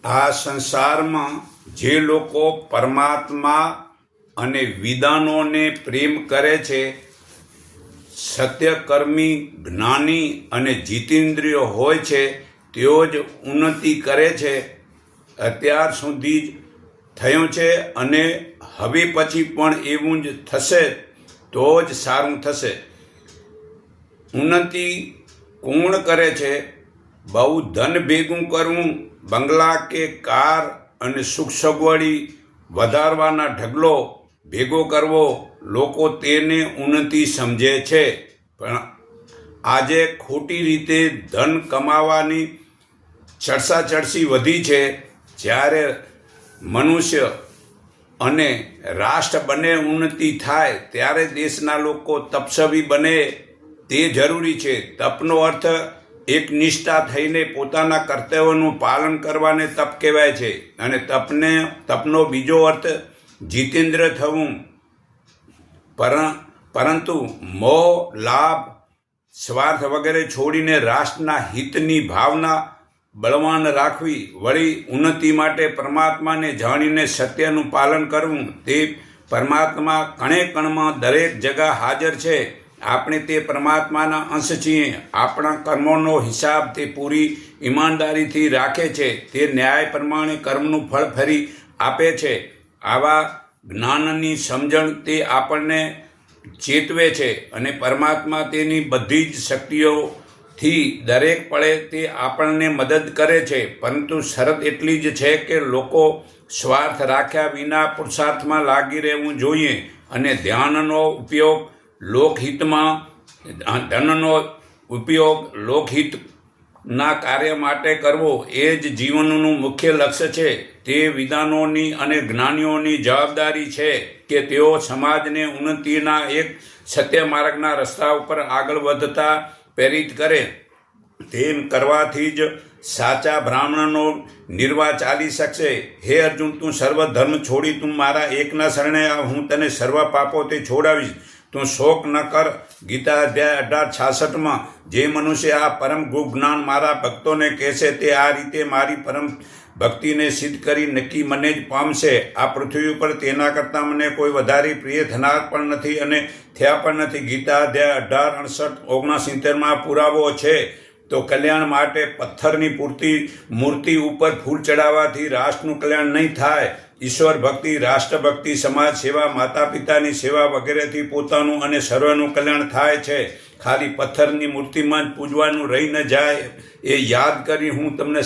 આ સંસારમાં જે લોકો પરમાત્મા અને વિધાનોને પ્રેમ કરે છે, સત્યકર્મી, જ્ઞાની અને જીતેન્દ્રિય હોય છે, તેઓ જ ઉન્નતિ કરે છે. અત્યાર સુધી જ થયું છે અને હવે પછી પણ એવું જ થશે તો જ સારું થશે. ઉન્નતિ કોણ કરે છે? બહુ ધન ભેગું કરવું, બંગલા કે કાર અને સુખ સગવડી વધારવાના ઢગલો ભેગો કરવો, લોકો તેને ઉન્નતિ સમજે છે. પણ આજે ખોટી રીતે ધન કમાવાની ચડસાચડસી વધી છે. જ્યારે મનુષ્ય અને રાષ્ટ્ર બંને ઉન્નતિ થાય ત્યારે દેશના લોકો તપસ્વી બને તે જરૂરી છે. તપનો અર્થ એકનિષ્ઠા થઈને પોતાના કર્તવ્યોનું પાલન કરવાને તપ કહેવાય છે. અને તપનો બીજો અર્થ જીતેન્દ્ર થવું. પરંતુ મોહ, લાભ, સ્વાર્થ વગેરે છોડીને રાષ્ટ્રના હિતની ભાવના બળવાન રાખવી, વળી ઉન્નતિ માટે પરમાત્માને જાણીને સત્યનું પાલન કરવું. તે પરમાત્મા કણે કણમાં દરેક જગા હાજર છે. આપણે તે પરમાત્માના અંશ છીએ. આપણા કર્મોનો હિસાબ તે પૂરી ઈમાનદારીથી રાખે છે. તે ન્યાય પ્રમાણે કર્મનું ફળ ફરી આપે છે. આવા જ્ઞાનની સમજણ તે આપણને ચેતવે છે અને પરમાત્મા તેની બધી જ શક્તિઓથી દરેક પળે તે આપણને મદદ કરે છે. પરંતુ શરત એટલી જ છે કે લોકો સ્વાર્થ રાખ્યા વિના પુરુષાર્થમાં લાગી રહેવું જોઈએ અને ધનનો ઉપયોગ લોકહિતના કાર્ય માટે કરવો એ જ જીવનનું મુખ્ય લક્ષ્ય છે. તે વિદ્વાનોની અને જ્ઞાનીઓની જવાબદારી છે કે તેઓ સમાજને ઉન્નતિના એક સત્ય માર્ગના રસ્તા ઉપર આગળ વધતા પ્રેરિત કરે. તેમ કરવાથી જ સાચા બ્રાહ્મણનો નિર્વાહ ચાલી શકશે. હે અર્જુન, તું સર્વ ધર્મ છોડી તું મારા એકના શરણે આવ, હું તને સર્વ પાપોથી છોડાવીશ. તું શોક ન કર. ગીતા અધ્યાય 18:66. જે મનુષ્ય આ પરમ ગુપ્ત જ્ઞાન મારા ભક્તોને કહેશે તે આ રીતે મારી પરમ ભક્તિને સિદ્ધ કરી નક્કી મને જ પામશે. આ પૃથ્વી ઉપર તેના કરતાં મને કોઈ વધારે પ્રિય થનાર પણ નથી અને થયા પણ નથી. ગીતા અધ્યાય 18:68-69 પુરાવો છે. તો કલ્યાણ માટે પથ્થરની મૂર્તિ ઉપર ફૂલ ચડાવવાથી રાષ્ટ્રનું કલ્યાણ નહીં થાય. ઈશ્વર ભક્તિ, રાષ્ટ્રભક્તિ, સમાજ સેવા, માતા પિતાની સેવા વગેરેથી પોતાનું અને સર્વનું કલ્યાણ થાય છે. ખાલી પથ્થરની મૂર્તિમાં જ પૂજવાનું રહી ન જાય એ યાદ કરી હું તમને